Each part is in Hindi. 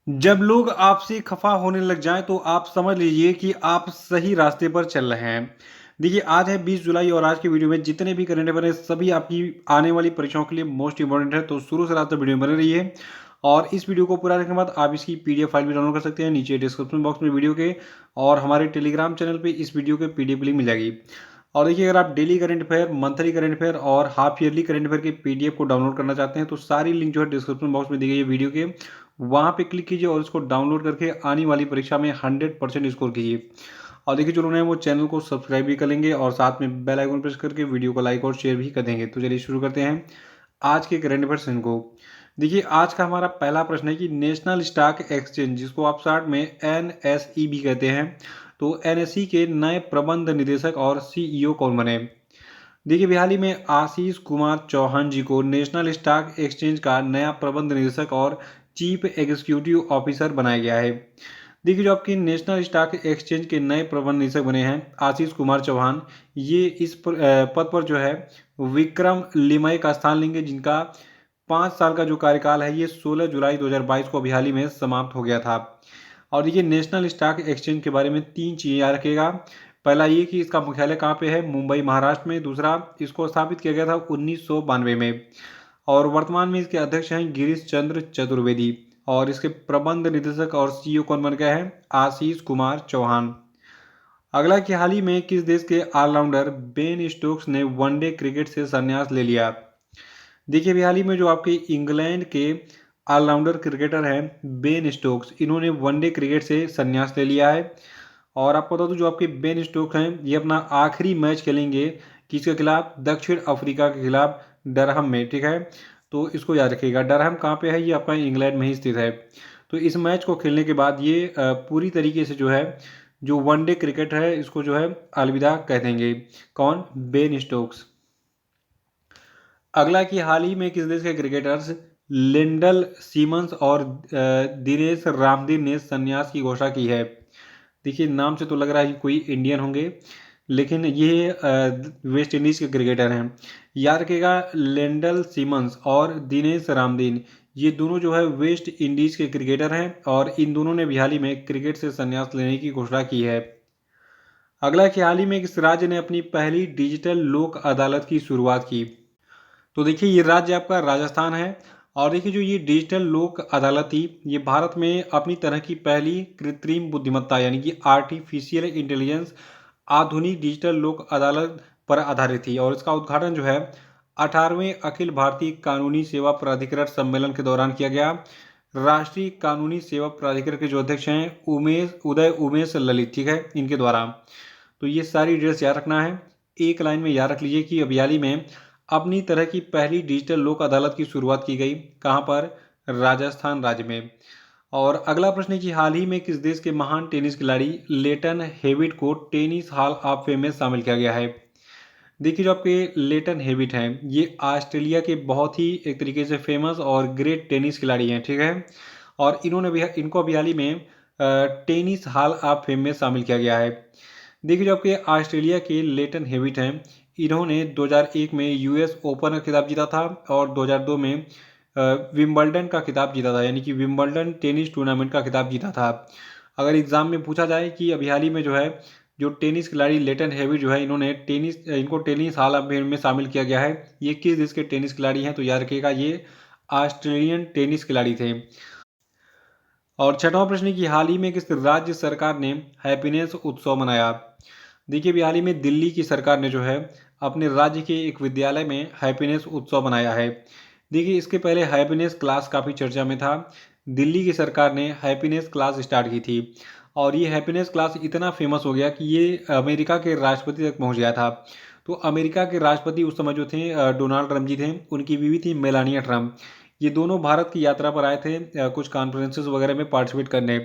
जब लोग आपसे खफा होने लग जाएं तो आप समझ लीजिए कि आप सही रास्ते पर चल रहे हैं। देखिए आज है 20 जुलाई और आज की वीडियो में जितने भी करंट अफेयर हैं सभी आपकी आने वाली परीक्षाओं के लिए मोस्ट इंपॉर्टेंट है, तो शुरू से लास्ट तक वीडियो में बने रहिए। और इस वीडियो को पूरा देखने के बाद आप इसकी पीडीएफ फाइल भी डाउनलोड कर सकते हैं नीचे डिस्क्रिप्शन बॉक्स में वीडियो के, और हमारे टेलीग्राम चैनल पे इस वीडियो के पीडीएफ लिंक मिल जाएगी। और देखिए अगर आप daily current affair, monthly current affair और हाफ ईयरली करंट अफेयर के पीडीएफ को डाउनलोड करना चाहते हैं तो सारी लिंक जो है डिस्क्रिप्शन बॉक्स में दी गई है वीडियो के, वहाँ पे क्लिक कीजिए और इसको डाउनलोड करके आने वाली परीक्षा में 100% स्कोर कीजिए। और देखिए जो लोग हैं वो चैनल को सब्सक्राइब भी कर लेंगे और साथ में बेल आइकन प्रेस करके वीडियो को लाइक और शेयर भी कर देंगे। तो चलिए शुरू करते हैं आज के करंट अफेयर्स को। देखिए आज का हमारा पहला प्रश्न है कि नेशनल स्टॉक एक्सचेंज, जिसको आप शॉर्ट में एनएसई भी कहते हैं, तो एनएसई के नए प्रबंध निदेशक और सीईओ कौन बने। देखिए हाल ही में आशीष कुमार चौहान जी को नेशनल स्टॉक एक्सचेंज का नया प्रबंध निदेशक और चीफ एग्जीक्यूटिव ऑफिसर बनाया गया है। देखिए जो आपके नेशनल स्टॉक एक्सचेंज के नए प्रबंध निदेशक बने हैं आशीष कुमार चौहान, ये इस पद पर जो है विक्रम लिमय का स्थान लेंगे, जिनका 5 साल का जो कार्यकाल है ये 16 जुलाई 2022 को अभी हाल ही में समाप्त हो गया था। और देखिए नेशनल स्टॉक एक्सचेंज के बारे में 3 चीज़ें याद रखिएगा। पहला ये कि इसका मुख्यालय कहाँ पे है, मुंबई महाराष्ट्र में। दूसरा, इसको स्थापित किया गया था 1992 में। और वर्तमान में इसके अध्यक्ष हैं गिरीश चंद्र चतुर्वेदी। और इसके प्रबंध निदेशक और सीईओ कौन बन गए हैं, आशीष कुमार चौहान। अगला कि हाल ही में किस देश के ऑलराउंडर बेन स्टोक्स ने वनडे क्रिकेट से संन्यास ले लिया। देखिए अभी हाल ही में जो आपके इंग्लैंड के ऑलराउंडर क्रिकेटर हैं बेन स्टोक्स, इन्होंने वनडे क्रिकेट से संन्यास ले लिया है। और आपको बता दूं जो आपके बेन स्टोक्स हैं ये अपना आखिरी मैच खेलेंगे किसके खिलाफ, दक्षिण अफ्रीका के खिलाफ डरहम में। ठीक है, तो इसको याद रखिएगा। डरहम कहाँ पे है, ये आपका इंग्लैंड में ही स्थित है। तो इस मैच को खेलने के बाद ये पूरी तरीके से जो है जो वनडे क्रिकेट है इसको जो है अलविदा कह देंगे। कौन, बेन स्टोक्स। अगला कि हाल ही में किस देश के क्रिकेटर्स लिंडल सीमंस और दिनेश रामदीन ने संन्यास की घोषणा की है। देखिए नाम से तो लग रहा है कि कोई इंडियन होंगे, लेकिन ये वेस्ट इंडीज़ के क्रिकेटर हैं। याद रखिएगा लिंडल सीमंस और दिनेश रामदीन, ये दोनों जो है वेस्ट इंडीज़ के क्रिकेटर हैं और इन दोनों ने भी हाल ही में क्रिकेट से संन्यास लेने की घोषणा की है। अगला कि हाल ही में किस राज्य ने अपनी पहली डिजिटल लोक अदालत की शुरुआत की। तो देखिए ये राज्य आपका राजस्थान है। और देखिए जो ये डिजिटल लोक अदालत थी ये भारत में अपनी तरह की पहली कृत्रिम बुद्धिमत्ता यानी कि आर्टिफिशियल इंटेलिजेंस आधुनिक डिजिटल लोक अदालत पर आधारित थी। और इसका उद्घाटन जो है 18वें अखिल भारतीय कानूनी सेवा प्राधिकरण सम्मेलन के दौरान किया गया। राष्ट्रीय कानूनी सेवा प्राधिकरण के जो अध्यक्ष हैं उमेश ललित, ठीक है, इनके द्वारा। तो ये सारी डिटेल्स याद रखना है। एक लाइन में याद रख लीजिए कि अभियाली में अपनी तरह की पहली डिजिटल लोक अदालत की शुरुआत की गई, कहाँ पर, राजस्थान राज्य में। और अगला प्रश्न है कि हाल ही में किस देश के महान टेनिस खिलाड़ी लेटन हेविट को टेनिस हॉल ऑफ फेम में शामिल किया गया है। देखिए जो आपके लेटन हेविट हैं ये ऑस्ट्रेलिया के बहुत ही एक तरीके से फेमस और ग्रेट टेनिस खिलाड़ी हैं, ठीक है। और इनको अभी हाल ही में टेनिस हॉल ऑफ फेम में शामिल किया गया है। देखिए जो आपके ऑस्ट्रेलिया के लेटन हेविट हैं इन्होंने 2001 में यूएस ओपन का खिताब जीता था और 2002 में विंबलडन का खिताब जीता था, यानी कि विंबलडन टेनिस टूर्नामेंट का खिताब जीता था। अगर एग्जाम में पूछा जाए कि अभी हाल ही में जो है जो टेनिस खिलाड़ी लेटन हेविट जो है इनको टेनिस हॉल ऑफ फेम में शामिल किया गया है, ये किस देश के टेनिस खिलाड़ी हैं, तो याद रखिएगा ये ऑस्ट्रेलियन टेनिस खिलाड़ी थे। और छठवां प्रश्न की हाल ही में किस राज्य सरकार ने हैप्पीनेस उत्सव मनाया। देखिए अभी हाल ही में दिल्ली की सरकार ने जो है अपने राज्य के एक विद्यालय में हैप्पीनेस उत्सव मनाया है। देखिए इसके पहले हैप्पीनेस क्लास काफ़ी चर्चा में था। दिल्ली की सरकार ने हैप्पीनेस क्लास स्टार्ट की थी और ये हैप्पीनेस क्लास इतना फेमस हो गया कि ये अमेरिका के राष्ट्रपति तक पहुंच गया था। तो अमेरिका के राष्ट्रपति उस समय जो थे डोनाल्ड ट्रंप जी थे, उनकी बीवी थी मेलानिया ट्रंप। ये दोनों भारत की यात्रा पर आए थे कुछ कॉन्फ्रेंसेस वगैरह में पार्टिसिपेट करने।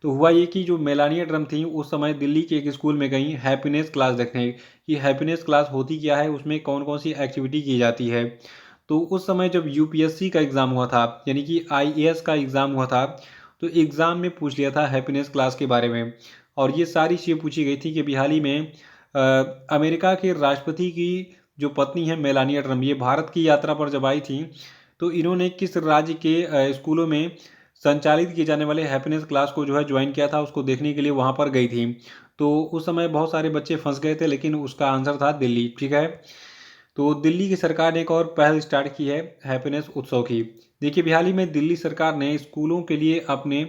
तो हुआ ये कि जो मेलानिया ट्रंप थी उस समय दिल्ली के एक स्कूल में गई हैप्पीनेस क्लास देखने कि हैप्पीनेस क्लास होती क्या है, उसमें कौन कौन सी एक्टिविटी की जाती है। तो उस समय जब यूपीएससी का एग्ज़ाम हुआ था यानी कि आईएएस का एग्ज़ाम हुआ था, तो एग्ज़ाम में पूछ लिया था हैप्पीनेस क्लास के बारे में। और ये सारी चीज़ें पूछी गई थी कि अभी हाल ही में अमेरिका के राष्ट्रपति की जो पत्नी है मेलानिया ट्रंप, ये भारत की यात्रा पर जब आई थी तो इन्होंने किस राज्य के स्कूलों में संचालित किए जाने वाले हैप्पीनेस क्लास को जो है ज्वाइन किया था, उसको देखने के लिए वहाँ पर गई थी। तो उस समय बहुत सारे बच्चे फंस गए थे, लेकिन उसका आंसर था दिल्ली। ठीक है, तो दिल्ली की सरकार ने एक और पहल स्टार्ट की है हैप्पीनेस उत्सव की। देखिए, हाल ही में दिल्ली सरकार ने स्कूलों के लिए अपने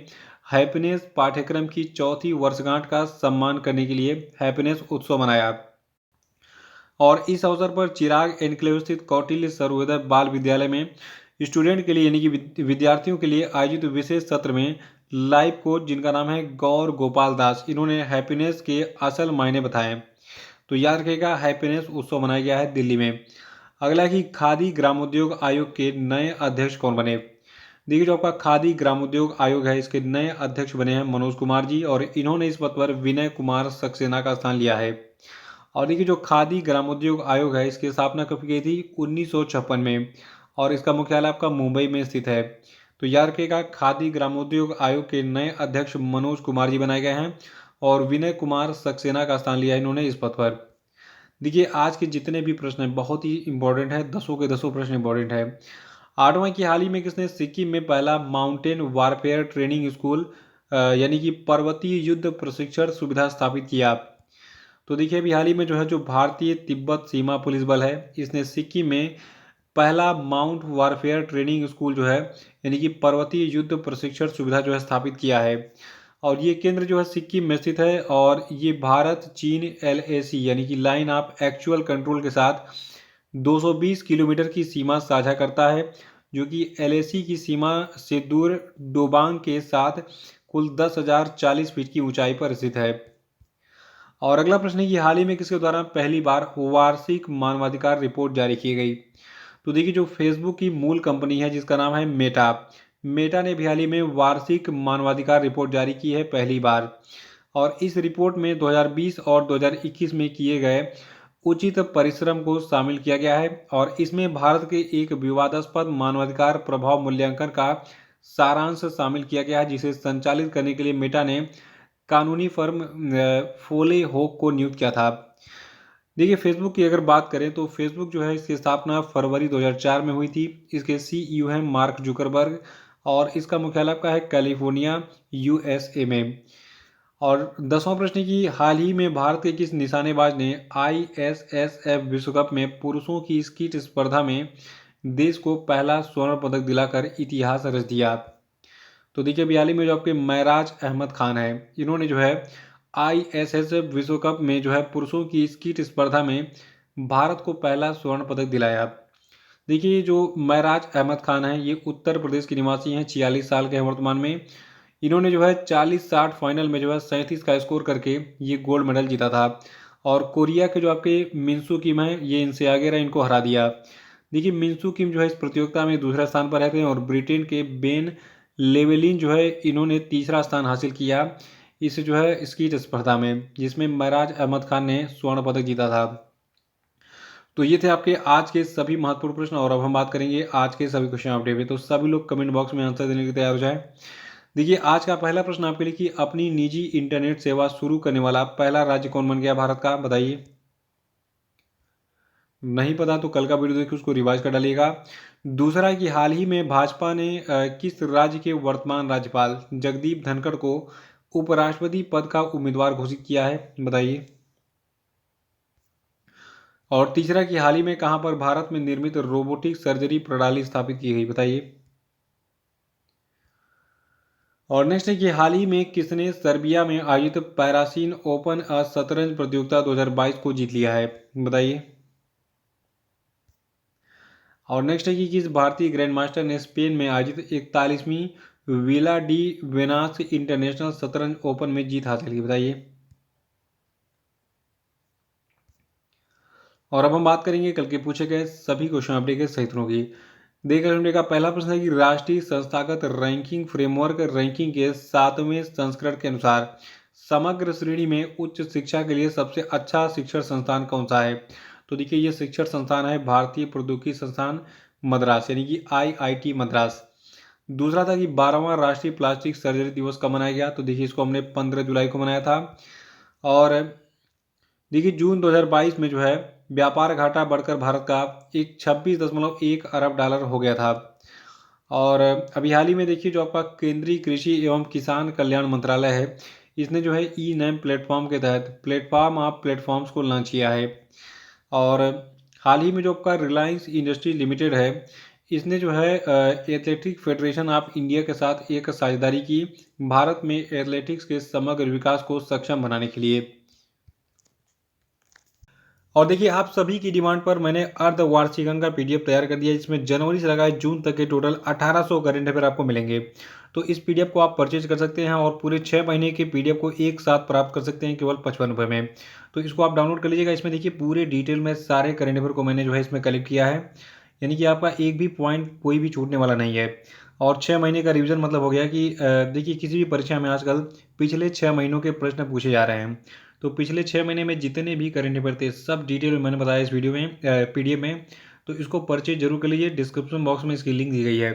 हैप्पीनेस पाठ्यक्रम की चौथी वर्षगांठ का सम्मान करने के लिए हैप्पीनेस उत्सव मनाया। और इस अवसर पर चिराग एनक्लेव स्थित कौटिल्य सर्वोदय बाल विद्यालय में स्टूडेंट के लिए यानी कि विद्यार्थियों के लिए आयोजित विशेष सत्र में लाइव कोच जिनका नाम है गौर गोपाल दास, इन्होंने हैप्पीनेस के असल मायने बताए। तो याद रखिएगा, हैप्पीनेस उत्सव मनाया गया है दिल्ली में। अगला है कि खादी ग्रामोद्योग आयोग के नए अध्यक्ष कौन बने। देखिए, जो आपका खादी ग्रामोद्योग आयोग है, इसके नए अध्यक्ष बने हैं मनोज कुमार जी, और इन्होंने इस पद पर विनय कुमार सक्सेना का स्थान लिया है। और देखिए, जो खादी ग्रामोद्योग आयोग है, इसकी स्थापना कब की गई थी, 1956 में, और इसका मुख्यालय आपका मुंबई में स्थित है। तो याद रखिएगा, खादी ग्रामोद्योग आयोग के नए अध्यक्ष मनोज कुमार जी बनाए गए हैं, और विनय कुमार सक्सेना का स्थान लिया इन्होंने इस पद पर। देखिए, आज के जितने भी प्रश्न हैं बहुत ही इंपॉर्टेंट है, 10 के 10 प्रश्न इंपॉर्टेंट है। आठवां की हाल ही में किसने सिक्किम में पहला माउंटेन वारफेयर ट्रेनिंग स्कूल यानी कि पर्वतीय युद्ध प्रशिक्षण सुविधा स्थापित किया। तो देखिए, अभी हाल ही में जो है, जो भारतीय तिब्बत सीमा पुलिस बल है, इसने सिक्किम में पहला माउंट वारफेयर ट्रेनिंग स्कूल जो है यानी कि पर्वतीय युद्ध प्रशिक्षण सुविधा जो है स्थापित किया है। और ये केंद्र जो है सिक्किम में स्थित है, और ये भारत चीन एलएसी यानी कि लाइन ऑफ एक्चुअल कंट्रोल के साथ 220 किलोमीटर की सीमा साझा करता है, जो कि एलएसी की सीमा से दूर डोबांग के साथ कुल 10,040 फीट की ऊंचाई पर स्थित है। और अगला प्रश्न है कि हाल ही में किसके द्वारा पहली बार वार्षिक मानवाधिकार रिपोर्ट जारी की गई। तो देखिए, जो फेसबुक की मूल कंपनी है जिसका नाम है मेटा, मेटा ने भी हाल ही में वार्षिक मानवाधिकार रिपोर्ट जारी की है पहली बार। और इस रिपोर्ट में 2020 और 2021 में किए गए उचित परिश्रम को शामिल किया गया है, और इसमें भारत के एक विवादास्पद मानवाधिकार प्रभाव मूल्यांकन का सारांश शामिल किया गया है, जिसे संचालित करने के लिए मेटा ने कानूनी फर्म फोले होक को नियुक्त किया था। देखिए, फेसबुक की अगर बात करें तो फेसबुक जो है, इसकी स्थापना फरवरी 2004 में हुई थी। इसके सीईओ हैं मार्क जुकरबर्ग, और इसका मुख्यालय आपका है कैलिफोर्निया यूएसए में। और 10वां प्रश्न की हाल ही में भारत के किस निशानेबाज ने आईएसएसएफ विश्व कप में पुरुषों की स्कीट स्पर्धा में देश को पहला स्वर्ण पदक दिलाकर इतिहास रच दिया। तो देखिए, अभी हाल ही में जो आपके महराज अहमद खान है, इन्होंने जो है आईएसएसएफ विश्व कप में जो है पुरुषों की स्कीट स्पर्धा में भारत को पहला स्वर्ण पदक दिलाया। देखिए, जो महराज अहमद खान है, ये उत्तर प्रदेश के निवासी हैं, 46 साल के हैं वर्तमान में। इन्होंने जो है 40-60 फाइनल में जो है 37 का स्कोर करके ये गोल्ड मेडल जीता था। और कोरिया के जो आपके मिन्सू किम है, ये इनसे आगे रहे, इनको हरा दिया। देखिए, मिन्सू किम जो है इस प्रतियोगिता में दूसरा स्थान पर रहते हैं, और ब्रिटेन के बेन लेवेलिन जो है, इन्होंने तीसरा स्थान हासिल किया इस जो है स्कीट स्पर्धा में, जिसमें महराज अहमद खान ने स्वर्ण पदक जीता था। तो ये थे आपके आज के सभी महत्वपूर्ण प्रश्न, और अब हम बात करेंगे आज के सभी क्वेश्चन अपडेट पे। तो सभी लोग कमेंट बॉक्स में आंसर देने के लिए तैयार हो जाएं। देखिए, आज का पहला प्रश्न आपके लिए कि अपनी निजी इंटरनेट सेवा शुरू करने वाला पहला राज्य कौन बन गया भारत का, बताइए। नहीं पता तो कल का वीडियो देखिए, उसको रिवाइज कर डालिएगा। दूसरा है कि हाल ही में भाजपा ने किस राज्य के वर्तमान राज्यपाल जगदीप धनखड़ को उपराष्ट्रपति पद का उम्मीदवार घोषित किया है, बताइए। और तीसरा कि हाल ही में कहां पर भारत में निर्मित रोबोटिक सर्जरी प्रणाली स्थापित की गई, बताइए। और नेक्स्ट है कि हाल ही में किसने सर्बिया में आयोजित पैरासीन ओपन शतरंज प्रतियोगिता 2022 को जीत लिया है, बताइए। और नेक्स्ट है कि किस भारतीय ग्रैंड मास्टर ने स्पेन में आयोजित 41वीं विला डी वेनास इंटरनेशनल शतरंज ओपन में जीत हासिल की, बताइए। और अब हम बात करेंगे कल के पूछे गए सभी क्वेश्चन अपडेट के सही उत्तरों की। देखिए, का पहला प्रश्न है कि राष्ट्रीय संस्थागत रैंकिंग फ्रेमवर्क रैंकिंग के 7वें संस्करण के अनुसार समग्र श्रेणी में उच्च शिक्षा के लिए सबसे अच्छा शिक्षण संस्थान कौन सा है। तो देखिए, ये शिक्षण संस्थान है भारतीय प्रौद्योगिकी संस्थान मद्रास यानी कि आईआईटी मद्रास। दूसरा था कि 12वां राष्ट्रीय प्लास्टिक सर्जरी दिवस कब मनाया गया। तो देखिए, इसको हमने 15 जुलाई को मनाया था। और देखिए, जून 2022 में जो है व्यापार घाटा बढ़कर भारत का एक 26.1 अरब डॉलर हो गया था। और अभी हाल ही में देखिए जो आपका केंद्रीय कृषि एवं किसान कल्याण मंत्रालय है, इसने जो है ई नैम प्लेटफॉर्म के तहत प्लेटफॉर्म ऑफ प्लेटफॉर्म्स को लॉन्च किया है। और हाल ही में जो आपका रिलायंस इंडस्ट्री लिमिटेड है, इसने जो है एथलेटिक फेडरेशन ऑफ इंडिया के साथ एक साझेदारी की भारत में एथलेटिक्स के समग्र विकास को सक्षम बनाने के लिए। और देखिए आप सभी की डिमांड पर मैंने अर्धवार्षिक का पीडीएफ तैयार कर दिया है, जिसमें जनवरी से लगाए जून तक के टोटल 1800 करेंट अफेयर आपको मिलेंगे। तो इस पीडीएफ को आप परचेज कर सकते हैं और पूरे 6 महीने के पीडीएफ को एक साथ प्राप्त कर सकते हैं केवल 55 रुपये में। तो इसको आप डाउनलोड कर लीजिएगा। इसमें देखिए पूरे डिटेल में सारे करेंट अफेयर को मैंने जो है इसमें कलेक्ट किया है, यानी कि आपका एक भी पॉइंट कोई भी छूटने वाला नहीं है। और 6 महीने का रिवीजन मतलब हो गया कि देखिए किसी भी परीक्षा में आजकल पिछले 6 महीनों के प्रश्न पूछे जा रहे हैं। तो पिछले 6 महीने में जितने भी करंट अफेयर थे सब डिटेल में मैंने बताया इस वीडियो में पीडीएफ में। तो इसको परचेज जरूर कर लीजिए, डिस्क्रिप्शन बॉक्स में इसकी लिंक दी गई है।